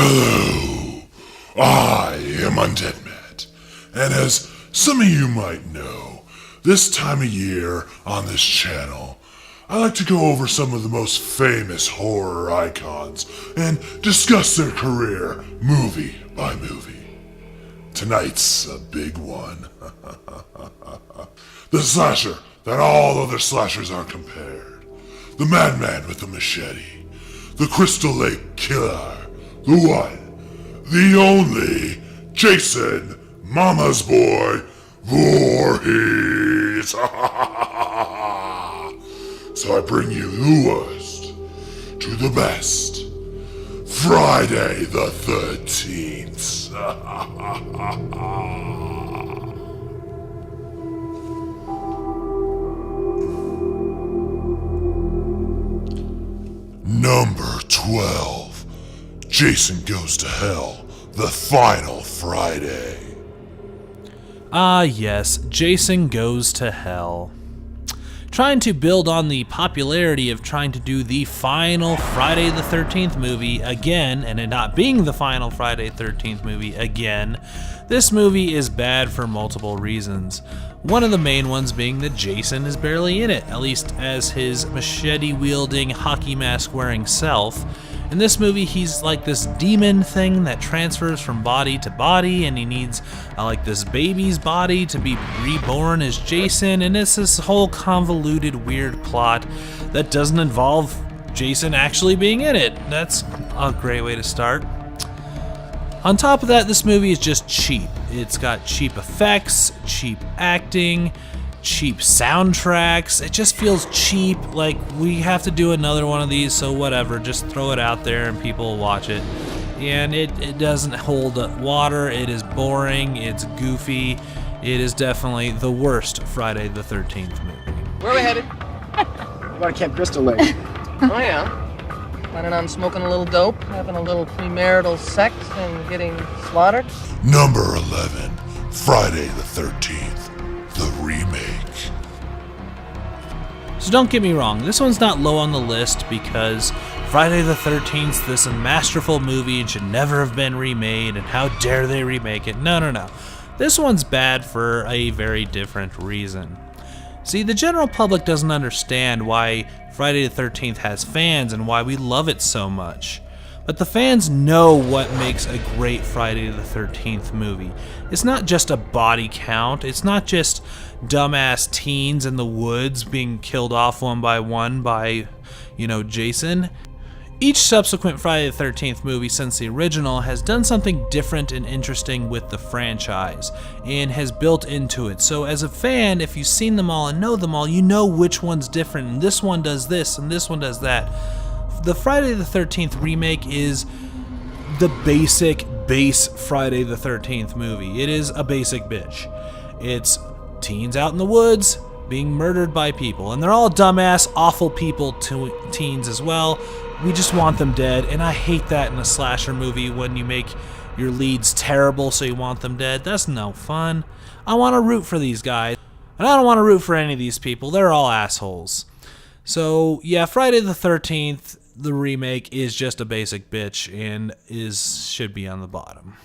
Hello, I am Undead Matt, and as some of you might know, this time of year on this channel, I like to go over some of the most famous horror icons and discuss their career movie by movie. Tonight's a big one. The slasher that all other slashers are compared. The madman with the machete. The Crystal Lake Killer. The one, the only, Jason, Mama's Boy, Voorhees. So I bring you the worst to the best. Friday the 13th. Number 12. Jason Goes to Hell, the final Friday. Ah yes, Jason Goes to Hell. Trying to build on the popularity of trying to do the final Friday the 13th movie again, and it not being the final Friday the 13th movie again, this movie is bad for multiple reasons. One of the main ones being that Jason is barely in it, at least as his machete-wielding, hockey mask-wearing self. In this movie, he's like this demon thing that transfers from body to body, and he needs like this baby's body to be reborn as Jason, and it's this whole convoluted, weird plot that doesn't involve Jason actually being in it. That's a great way to start. On top of that, this movie is just cheap. It's got cheap effects, cheap acting, cheap soundtracks. It just feels cheap, like we have to do another one of these, so whatever, just throw it out there and people will watch it. And it doesn't hold water, it is boring, it's goofy. It is definitely the worst Friday the 13th movie. Where are we headed? About Camp Crystal Lake. Oh yeah? Planning on smoking a little dope, having a little premarital sex, and getting slaughtered? Number 11. Friday the 13th. The remake. So don't get me wrong, this one's not low on the list because Friday the 13th, this masterful movie, and should never have been remade, and how dare they remake it. No. This one's bad for a very different reason. See, the general public doesn't understand why Friday the 13th has fans and why we love it so much. But the fans know what makes a great Friday the 13th movie. It's not just a body count, it's not just dumbass teens in the woods being killed off one by, Jason. Each subsequent Friday the 13th movie since the original has done something different and interesting with the franchise and has built into it. So as a fan, if you've seen them all and know them all, you know which one's different, and this one does this and this one does that. The Friday the 13th remake is the base Friday the 13th movie. It is a basic bitch. It's teens out in the woods being murdered by people, and they're all dumbass, awful people, teens as well. We just want them dead, and I hate that in a slasher movie when you make your leads terrible so you want them dead. That's no fun. I want to root for these guys, and I don't want to root for any of these people. They're all assholes. So yeah, Friday the 13th, the remake, is just a basic bitch and should be on the bottom.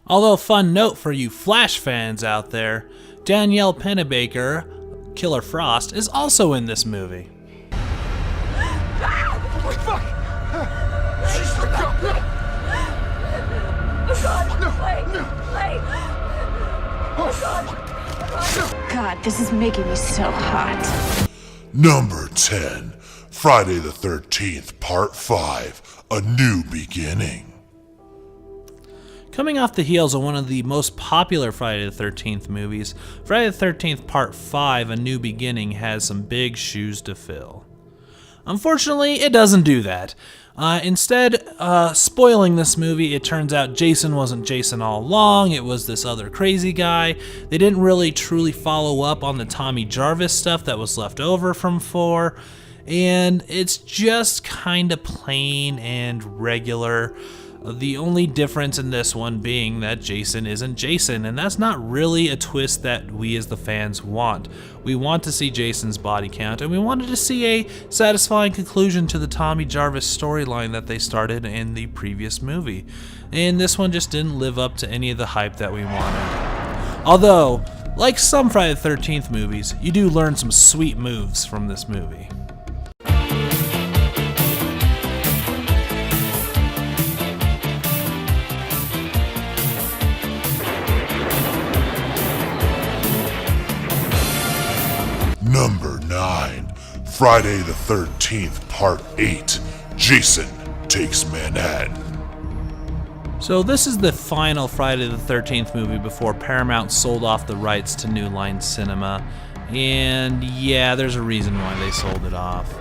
Although, fun note for you Flash fans out there, Danielle Pennebaker, Killer Frost, is also in this movie. Oh, fuck! She's the girl! Oh God, this is making me so hot. Number 10. Friday the 13th, Part 5. A New Beginning. Coming off the heels of one of the most popular Friday the 13th movies, Friday the 13th Part 5, A New Beginning, has some big shoes to fill. Unfortunately, it doesn't do that. Instead, spoiling this movie, it turns out Jason wasn't Jason all along, it was this other crazy guy. They didn't really truly follow up on the Tommy Jarvis stuff that was left over from 4, and it's just kind of plain and regular. The only difference in this one being that Jason isn't Jason, and that's not really a twist that we as the fans want. We want to see Jason's body count, and we wanted to see a satisfying conclusion to the Tommy Jarvis storyline that they started in the previous movie. And this one just didn't live up to any of the hype that we wanted. Although, like some Friday the 13th movies, you do learn some sweet moves from this movie. Number 9, Friday the 13th, Part 8, Jason Takes Manhattan. So this is the final Friday the 13th movie before Paramount sold off the rights to New Line Cinema. And yeah, there's a reason why they sold it off.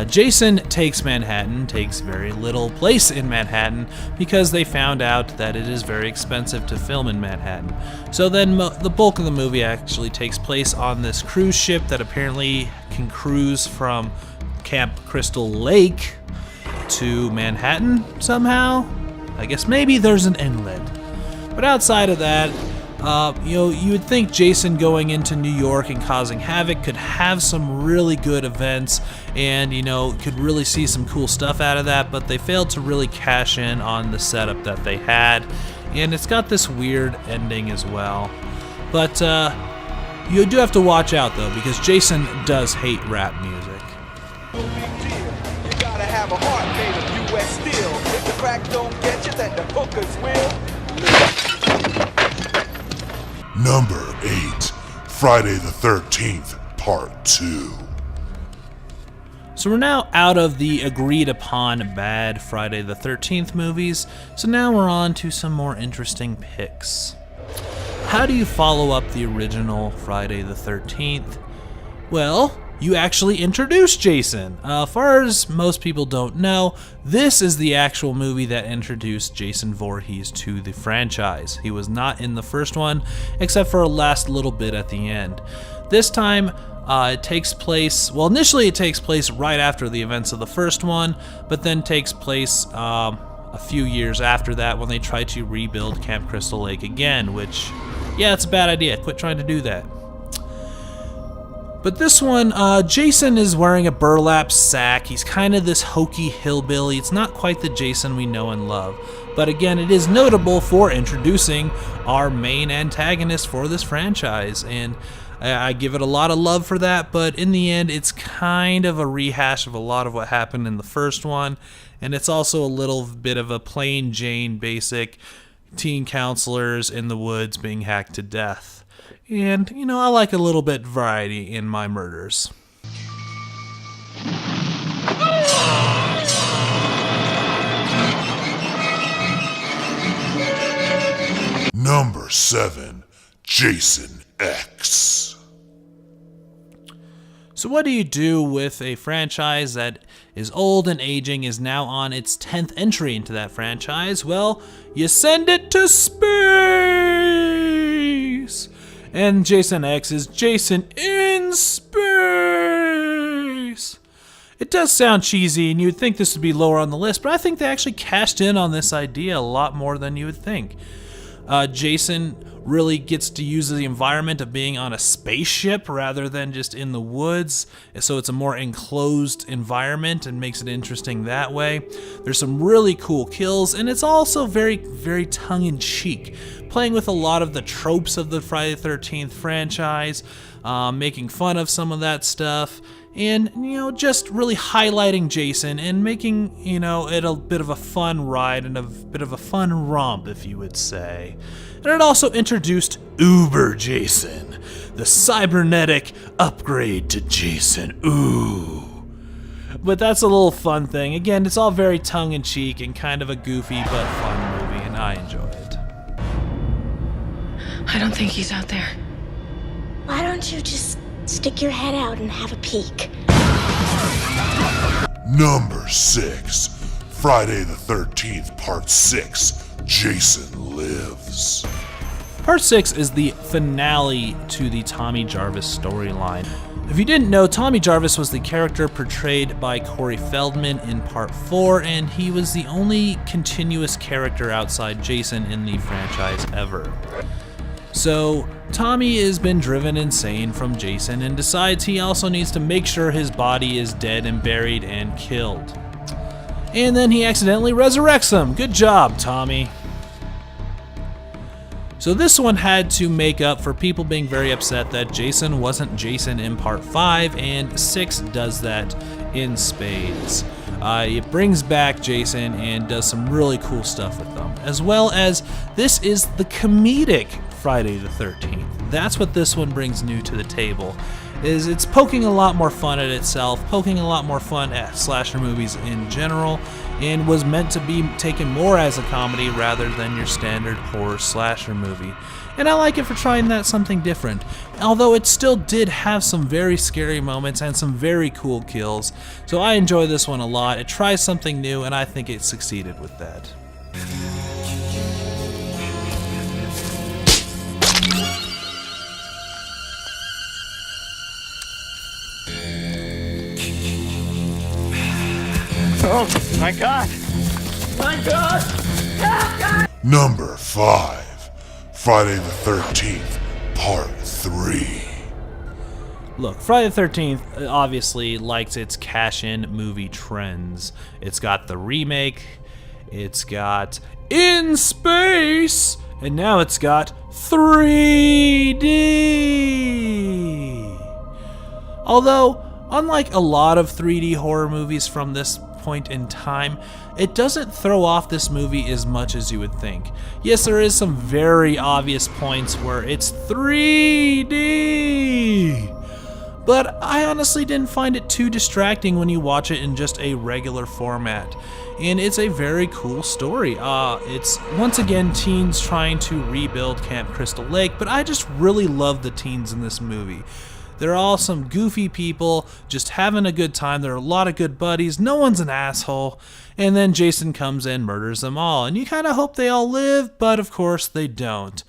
Jason Takes Manhattan takes very little place in Manhattan because they found out that it is very expensive to film in Manhattan. So then the bulk of the movie actually takes place on this cruise ship that apparently can cruise from Camp Crystal Lake to Manhattan somehow. I guess maybe there's an inlet. But outside of that, you would think Jason going into New York and causing havoc could have some really good events and, could really see some cool stuff out of that, but they failed to really cash in on the setup that they had. And it's got this weird ending as well. But you do have to watch out, though, because Jason does hate rap music. You gotta have a heart made of U.S. steel. If the crack don't get you, then the hookers will. Number 8, Friday the 13th, Part 2. So we're now out of the agreed upon bad Friday the 13th movies, so now we're on to some more interesting picks. How do you follow up the original Friday the 13th? Well, you actually introduce Jason. Far as most people don't know, this is the actual movie that introduced Jason Voorhees to the franchise. He was not in the first one, except for a last little bit at the end. This time, it takes place, initially it takes place right after the events of the first one, but then takes place a few years after that when they try to rebuild Camp Crystal Lake again, which, yeah, it's a bad idea. Quit trying to do that. But this one, Jason is wearing a burlap sack. He's kind of this hokey hillbilly. It's not quite the Jason we know and love. But again, it is notable for introducing our main antagonist for this franchise. And I give it a lot of love for that, but in the end, it's kind of a rehash of a lot of what happened in the first one. And it's also a little bit of a plain Jane basic teen counselors in the woods being hacked to death. And, I like a little bit variety in my murders. Number 7, Jason X. So what do you do with a franchise that is old and aging, is now on its 10th entry into that franchise? Well, you send it to space! And Jason X is Jason in space! It does sound cheesy, and you'd think this would be lower on the list, but I think they actually cashed in on this idea a lot more than you would think. Jason really gets to use the environment of being on a spaceship rather than just in the woods, so it's a more enclosed environment and makes it interesting that way. There's some really cool kills, and it's also very, very tongue-in-cheek, playing with a lot of the tropes of the Friday the 13th franchise, making fun of some of that stuff, and, just really highlighting Jason and making, it a bit of a fun ride and a bit of a fun romp, if you would say. And it also introduced Uber Jason, the cybernetic upgrade to Jason. Ooh. But that's a little fun thing. Again, it's all very tongue-in-cheek and kind of a goofy but fun movie, and I enjoy it. I don't think he's out there. Why don't you just stick your head out and have a peek? Number 6, Friday the 13th, Part 6, Jason Lives. Part 6 is the finale to the Tommy Jarvis storyline. If you didn't know, Tommy Jarvis was the character portrayed by Corey Feldman in Part 4, and he was the only continuous character outside Jason in the franchise ever. So, Tommy has been driven insane from Jason and decides he also needs to make sure his body is dead and buried and killed. And then he accidentally resurrects him. Good job, Tommy. So this one had to make up for people being very upset that Jason wasn't Jason in Part 5, and 6 does that in spades. It brings back Jason and does some really cool stuff with them. As well as, this is the comedic Friday the 13th. That's what this one brings new to the table. Is it's poking a lot more fun at itself, poking a lot more fun at slasher movies in general, and was meant to be taken more as a comedy rather than your standard horror slasher movie. And I like it for trying that something different, although it still did have some very scary moments and some very cool kills, so I enjoy this one a lot. It tries something new, and I think it succeeded with that. Oh, my God! My God! Number 5, Friday the 13th, Part 3. Look, Friday the 13th obviously likes its cash-in movie trends. It's got the remake, it's got In Space, and now it's got 3D. Although, unlike a lot of 3D horror movies from this point in time, it doesn't throw off this movie as much as you would think. Yes, there is some very obvious points where it's 3D, but I honestly didn't find it too distracting when you watch it in just a regular format. And it's a very cool story. It's once again teens trying to rebuild Camp Crystal Lake, but I just really love the teens in this movie. They're all some goofy people, just having a good time. There are a lot of good buddies. No one's an asshole. And then Jason comes in, murders them all. And you kind of hope they all live, but of course they don't.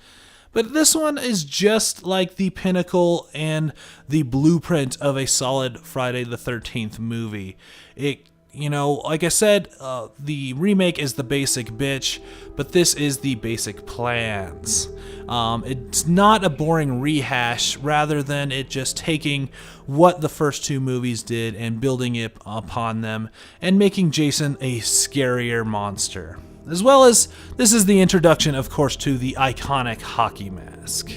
But this one is just like the pinnacle and the blueprint of a solid Friday the 13th movie. Like I said, the remake is the basic bitch, but this is the basic plans. It's not a boring rehash, rather than it just taking what the first two movies did and building it upon them, and making Jason a scarier monster. As well as, this is the introduction, of course, to the iconic hockey mask.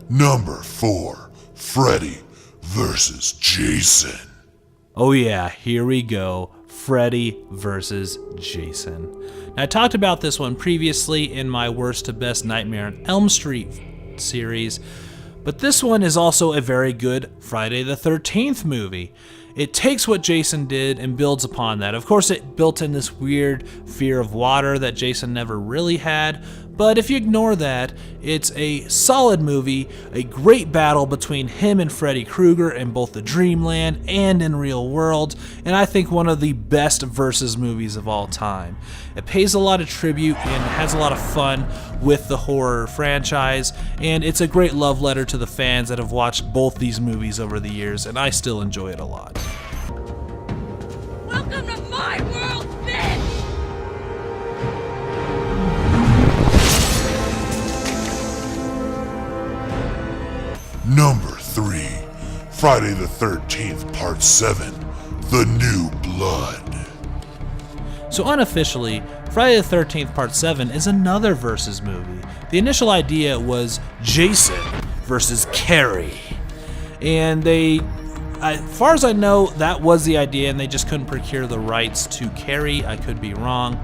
Number 4, Freddy vs. Jason. Oh yeah, here we go. Freddy vs. Jason. Now, I talked about this one previously in my Worst to Best Nightmare on Elm Street series, but this one is also a very good Friday the 13th movie. It takes what Jason did and builds upon that. Of course, it built in this weird fear of water that Jason never really had, but if you ignore that, it's a solid movie, a great battle between him and Freddy Krueger in both the Dreamland and in real world, and I think one of the best versus movies of all time. It pays a lot of tribute and has a lot of fun with the horror franchise, and it's a great love letter to the fans that have watched both these movies over the years, and I still enjoy it a lot. Welcome to my world, bitch! Number 3, Friday the 13th, Part 7, The New Blood. So unofficially, Friday the 13th Part 7 is another versus movie. The initial idea was Jason versus Carrie. And as far as I know, that was the idea, and they just couldn't procure the rights to Carrie. I could be wrong.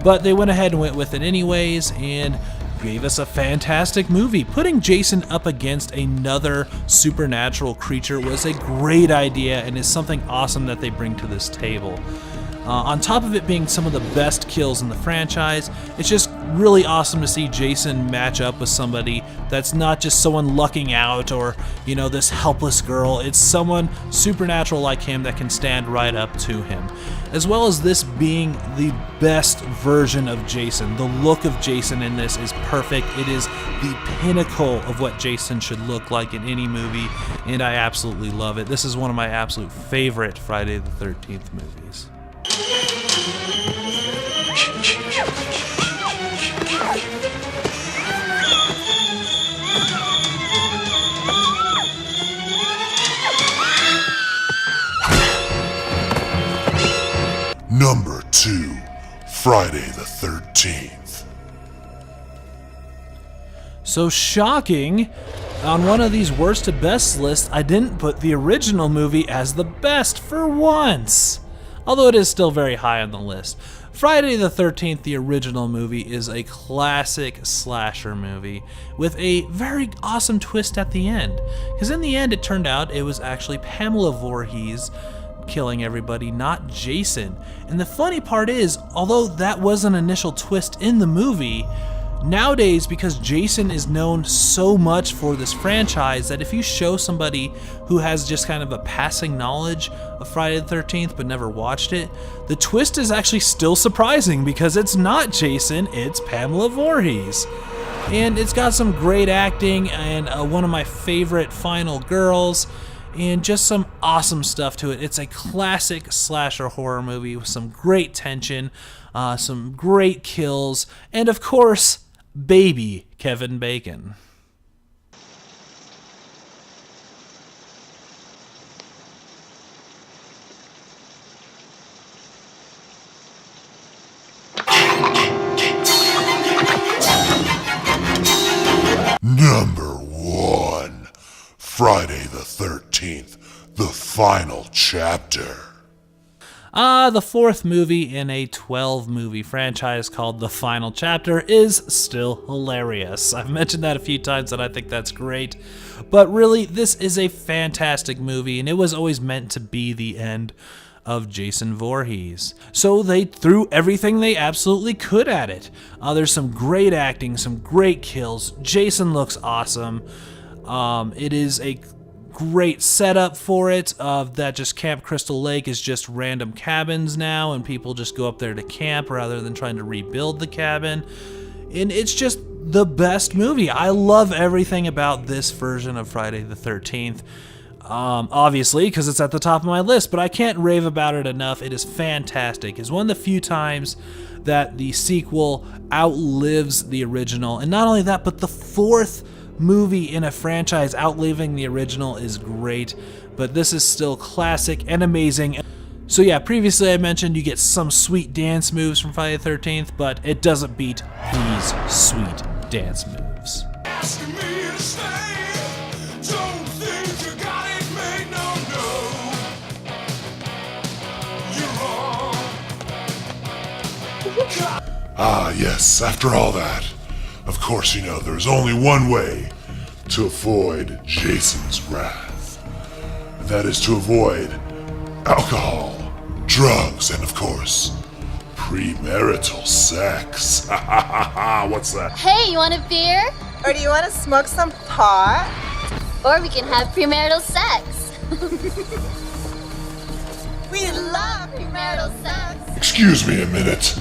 But they went ahead and went with it anyways, and gave us a fantastic movie. Putting Jason up against another supernatural creature was a great idea, and is something awesome that they bring to this table. On top of it being some of the best kills in the franchise, it's just really awesome to see Jason match up with somebody that's not just someone lucking out or, you know, this helpless girl. It's someone supernatural like him that can stand right up to him. As well as this being the best version of Jason. The look of Jason in this is perfect. It is the pinnacle of what Jason should look like in any movie, and I absolutely love it. This is one of my absolute favorite Friday the 13th movies. Number 2, Friday the 13th. So shocking, on one of these worst to best lists, I didn't put the original movie as the best for once. Although it is still very high on the list. Friday the 13th, the original movie, is a classic slasher movie with a very awesome twist at the end. Because in the end, it turned out it was actually Pamela Voorhees killing everybody, not Jason. And the funny part is, although that was an initial twist in the movie, nowadays, because Jason is known so much for this franchise, that if you show somebody who has just kind of a passing knowledge of Friday the 13th but never watched it, the twist is actually still surprising because it's not Jason, it's Pamela Voorhees. And it's got some great acting and one of my favorite final girls, and just some awesome stuff to it. It's a classic slasher horror movie with some great tension, some great kills, and of course, baby Kevin Bacon. Number 1, Friday the 13th, the final chapter. The fourth movie in a 12-movie franchise called The Final Chapter is still hilarious. I've mentioned that a few times and I think that's great. But really, this is a fantastic movie, and it was always meant to be the end of Jason Voorhees. So they threw everything they absolutely could at it. There's some great acting, some great kills. Jason looks awesome. It is a great setup for it, that just Camp Crystal Lake is just random cabins now, and people just go up there to camp rather than trying to rebuild the cabin. And it's just the best movie. I love everything about this version of Friday the 13th. Obviously, because it's at the top of my list, but I can't rave about it enough. It is fantastic. It's one of the few times that the sequel outlives the original. And not only that, but the fourth movie in a franchise outliving the original is great, but this is still classic and amazing. So yeah, previously I mentioned you get some sweet dance moves from Friday the 13th, but it doesn't beat these sweet dance moves. Ah, yes, after all that, of course you know there's only one way to avoid Jason's wrath. And that is to avoid alcohol, drugs, and of course, premarital sex. What's that? Hey, you want a beer? Or do you want to smoke some pot? Or we can have premarital sex. We love premarital sex. Excuse me a minute.